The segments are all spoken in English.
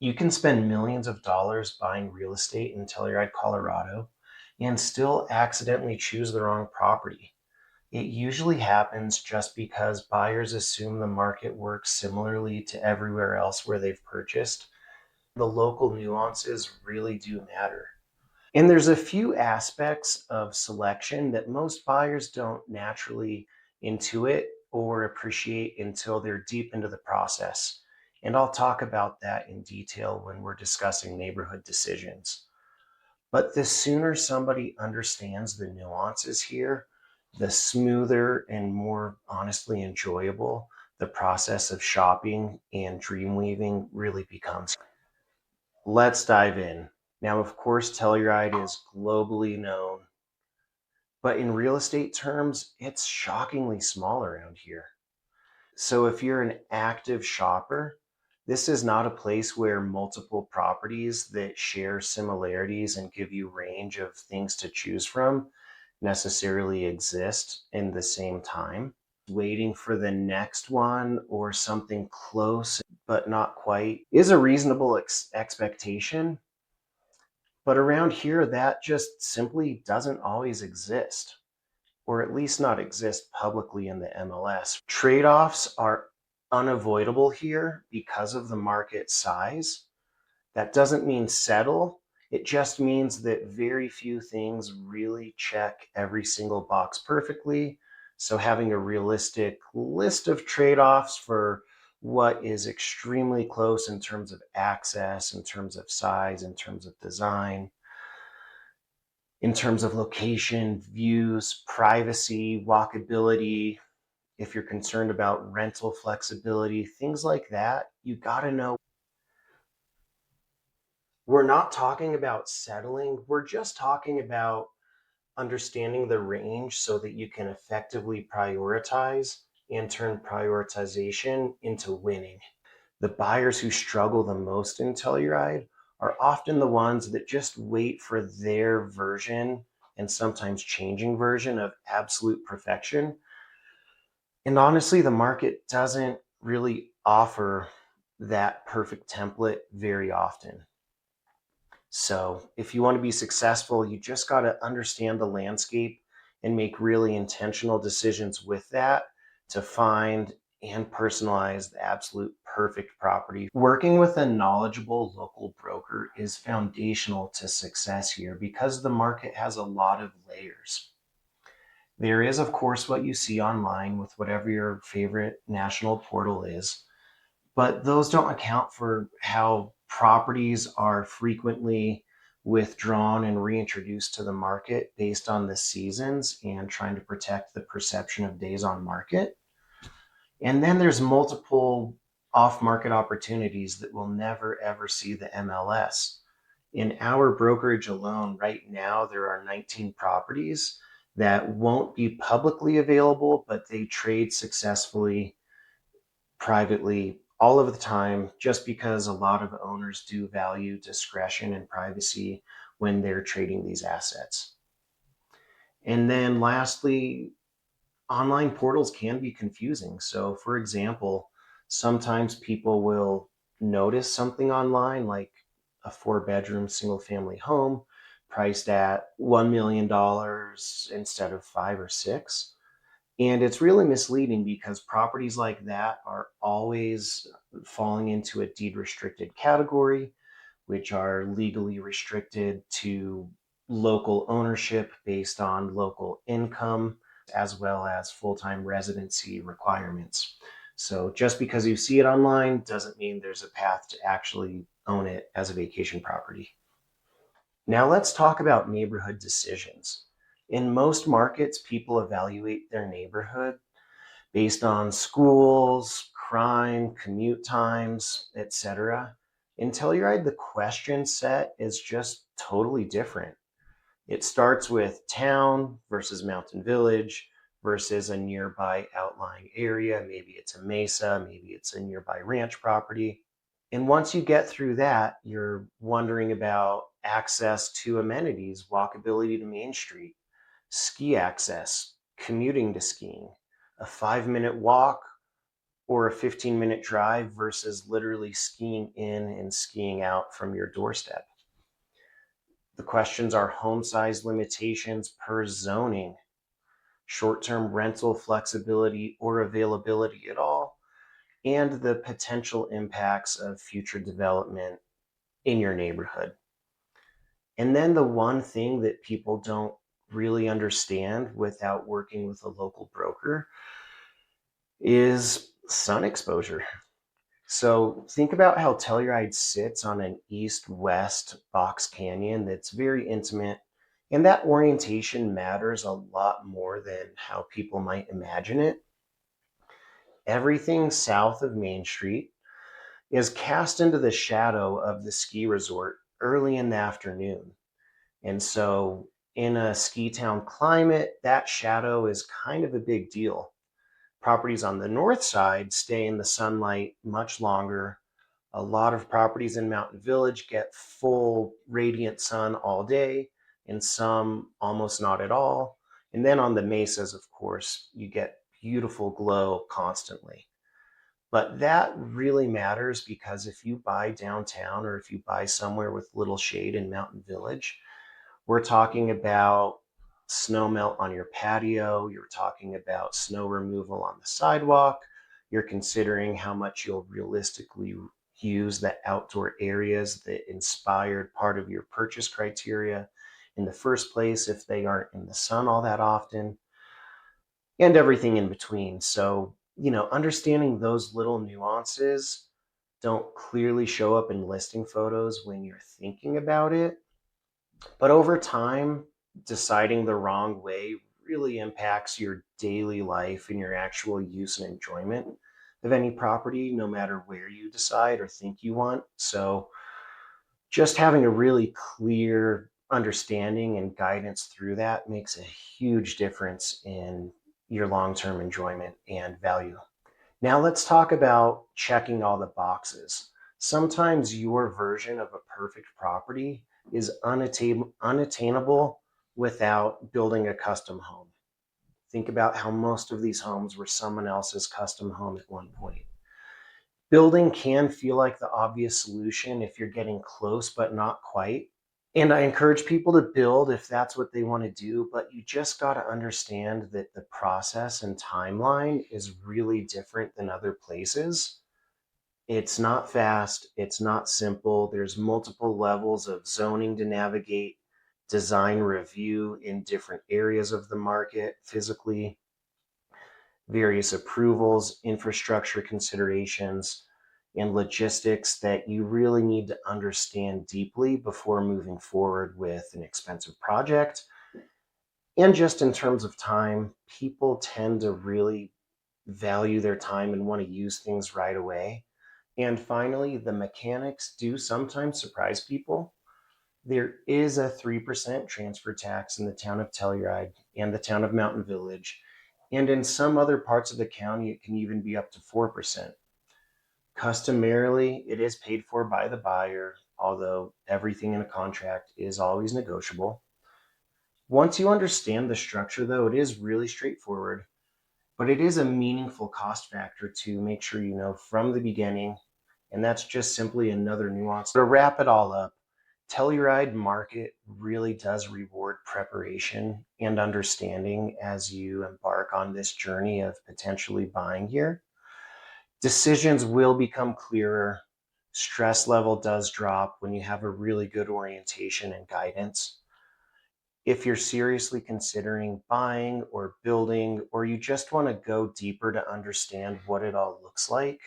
You can spend millions of dollars buying real estate in Telluride, Colorado, and still accidentally choose the wrong property. It usually happens just because buyers assume the market works similarly to everywhere else where they've purchased. The local nuances really do matter. And there's a few aspects of selection that most buyers don't naturally intuit or appreciate until they're deep into the process. And I'll talk about that in detail when we're discussing neighborhood decisions. But the sooner somebody understands the nuances here, the smoother and more honestly enjoyable the process of shopping and dream weaving really becomes. Let's dive in. Now, of course, Telluride is globally known, but in real estate terms, it's shockingly small around here. So if you're an active shopper, this is not a place where multiple properties that share similarities and give you range of things to choose from necessarily exist in the same time. Waiting for the next one or something close but not quite is a reasonable expectation. But around here, that just simply doesn't always exist, or at least not exist publicly in the MLS. Trade-offs are unavoidable here because of the market size. That doesn't mean settle. It just means that very few things really check every single box perfectly. So having a realistic list of trade-offs for what is extremely close in terms of access, in terms of size, in terms of design, in terms of location, views, privacy, walkability, if you're concerned about rental flexibility, things like that, you got to know. We're not talking about settling, we're just talking about understanding the range so that you can effectively prioritize and turn prioritization into winning. The buyers who struggle the most in Telluride are often the ones that just wait for their version and sometimes changing version of absolute perfection. And honestly, the market doesn't really offer that perfect template very often. So if you want to be successful, you just got to understand the landscape and make really intentional decisions with that to find and personalize the absolute perfect property. Working with a knowledgeable local broker is foundational to success here because the market has a lot of layers. There is, of course, what you see online with whatever your favorite national portal is, but those don't account for how properties are frequently withdrawn and reintroduced to the market based on the seasons and trying to protect the perception of days on market. And then there's multiple off-market opportunities that will never ever see the MLS. In our brokerage alone, right now, there are 19 properties that won't be publicly available, but they trade successfully privately all of the time, just because a lot of owners do value discretion and privacy when they're trading these assets. And then lastly, online portals can be confusing. So for example, sometimes people will notice something online like a 4-bedroom single family home priced at $1 million instead of 5 or 6. And it's really misleading because properties like that are always falling into a deed restricted category, which are legally restricted to local ownership based on local income, as well as full-time residency requirements. So just because you see it online doesn't mean there's a path to actually own it as a vacation property. Now let's talk about neighborhood decisions. In most markets, people evaluate their neighborhood based on schools, crime, commute times, etc. In Telluride, the question set is just totally different. It starts with town versus mountain village versus a nearby outlying area. Maybe it's a mesa, maybe it's a nearby ranch property. And once you get through that, you're wondering about access to amenities, walkability to Main Street, ski access, commuting to skiing, a 5-minute walk, or a 15-minute drive versus literally skiing in and skiing out from your doorstep. The questions are home size limitations per zoning, short-term rental flexibility or availability at all, and the potential impacts of future development in your neighborhood. And then the one thing that people don't really understand without working with a local broker is sun exposure. So think about how Telluride sits on an east-west box canyon that's very intimate, and that orientation matters a lot more than how people might imagine it. Everything south of Main Street is cast into the shadow of the ski resort early in the afternoon. And so in a ski town climate, that shadow is kind of a big deal. Properties on the north side stay in the sunlight much longer. A lot of properties in Mountain Village get full radiant sun all day, and some almost not at all. And then on the mesas, of course, you get beautiful glow constantly. But that really matters because if you buy downtown or if you buy somewhere with little shade in Mountain Village, we're talking about snow melt on your patio. You're talking about snow removal on the sidewalk. You're considering how much you'll realistically use the outdoor areas that inspired part of your purchase criteria in the first place if they aren't in the sun all that often, and everything in between. So, understanding those little nuances don't clearly show up in listing photos when you're thinking about it. But over time, deciding the wrong way really impacts your daily life and your actual use and enjoyment of any property, no matter where you decide or think you want. So, just having a really clear understanding and guidance through that makes a huge difference in your long term enjoyment and value. Now, let's talk about checking all the boxes. Sometimes your version of a perfect property is unattainable without building a custom home. Think about how most of these homes were someone else's custom home at one point. Building can feel like the obvious solution if you're getting close but not quite. And I encourage people to build if that's what they want to do, but you just got to understand that the process and timeline is really different than other places. It's not fast, it's not simple. There's multiple levels of zoning to navigate, design review in different areas of the market physically, various approvals, infrastructure considerations, and logistics that you really need to understand deeply before moving forward with an expensive project. And just in terms of time, people tend to really value their time and want to use things right away. And finally, the mechanics do sometimes surprise people. There is a 3% transfer tax in the town of Telluride and the town of Mountain Village. And in some other parts of the county, it can even be up to 4%. Customarily, it is paid for by the buyer, although everything in a contract is always negotiable. Once you understand the structure, though, it is really straightforward, but it is a meaningful cost factor to make sure you know from the beginning. And that's just simply another nuance. To wrap it all up, Telluride market really does reward preparation and understanding as you embark on this journey of potentially buying here. Decisions will become clearer. Stress level does drop when you have a really good orientation and guidance. If you're seriously considering buying or building, or you just want to go deeper to understand what it all looks like,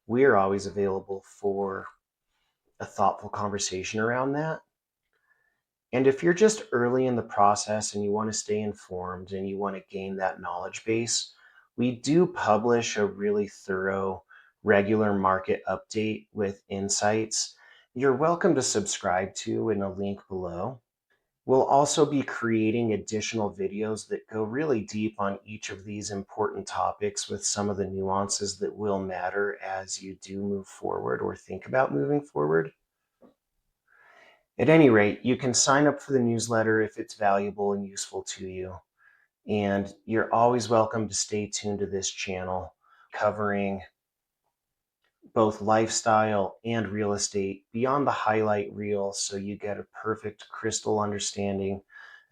we are always available for a thoughtful conversation around that. And if you're just early in the process and you want to stay informed and you want to gain that knowledge base, we do publish a really thorough regular market update with insights you're welcome to subscribe to in a link below. We'll also be creating additional videos that go really deep on each of these important topics with some of the nuances that will matter as you do move forward or think about moving forward. At any rate, you can sign up for the newsletter if it's valuable and useful to you. And you're always welcome to stay tuned to this channel covering both lifestyle and real estate beyond the highlight reel, so you get a perfect crystal understanding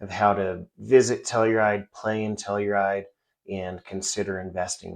of how to visit Telluride, play in Telluride, and consider investing.